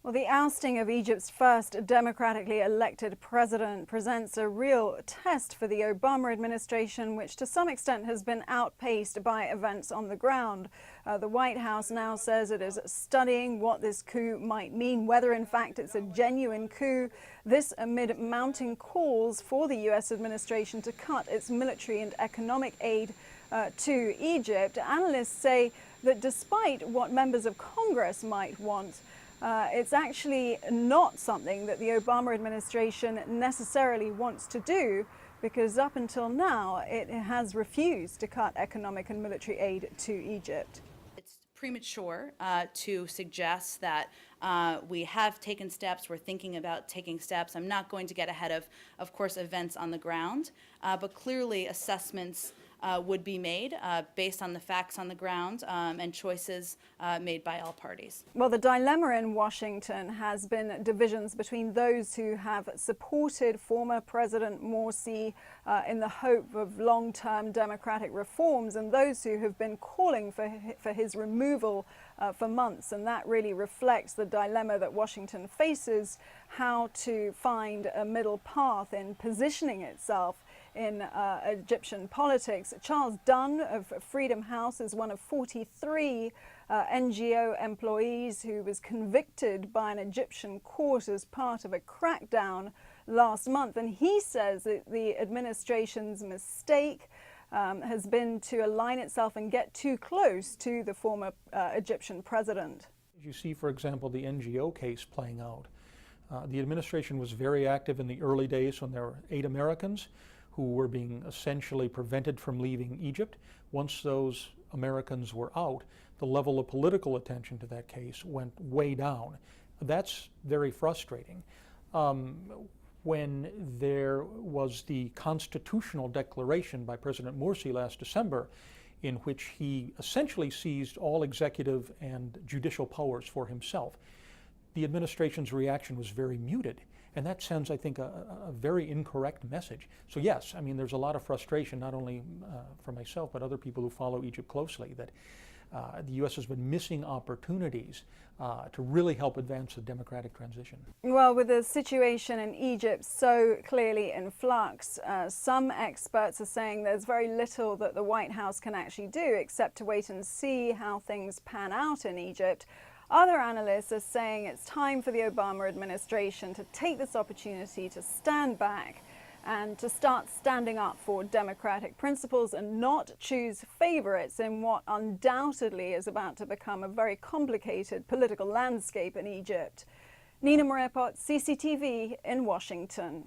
Well, the ousting of Egypt's first democratically elected president presents a real test for the Obama administration, which to some extent has been outpaced by events on the ground. The White House now says it is studying what this coup might mean, whether in fact it's a genuine coup. This amid mounting calls for the U.S. administration to cut its military and economic aid to Egypt. Analysts say that despite what members of Congress might want, it's actually not something that the Obama administration necessarily wants to do, because up until now it has refused to cut economic and military aid to Egypt. It's premature to suggest that we have taken steps, we're thinking about taking steps. I'm not going to get ahead of course, events on the ground, but clearly assessments would be made based on the facts on the ground and choices made by all parties. Well, the dilemma in Washington has been divisions between those who have supported former President Morsi in the hope of long-term democratic reforms and those who have been calling for his removal for months. And that really reflects the dilemma that Washington faces, how to find a middle path in positioning itself in Egyptian politics. Charles Dunn of Freedom House is one of 43 NGO employees who was convicted by an Egyptian court as part of a crackdown last month. And he says that the administration's mistake has been to align itself and get too close to the former Egyptian president. You see, for example, the NGO case playing out. The administration was very active in the early days when there were 8 Americans who were being essentially prevented from leaving Egypt. Once those Americans were out, the level of political attention to that case went way down. That's very frustrating. When there was the constitutional declaration by President Morsi last December, in which he essentially seized all executive and judicial powers for himself, the administration's reaction was very muted. And that sends, I think, a very incorrect message. So yes, I mean, there's a lot of frustration, not only for myself, but other people who follow Egypt closely, that the U.S. has been missing opportunities to really help advance the democratic transition. Well, with the situation in Egypt so clearly in flux, some experts are saying there's very little that the White House can actually do except to wait and see how things pan out in Egypt. Other analysts are saying it's time for the Obama administration to take this opportunity to stand back and to start standing up for democratic principles and not choose favorites in what undoubtedly is about to become a very complicated political landscape in Egypt. Nina Morepot, CCTV in Washington.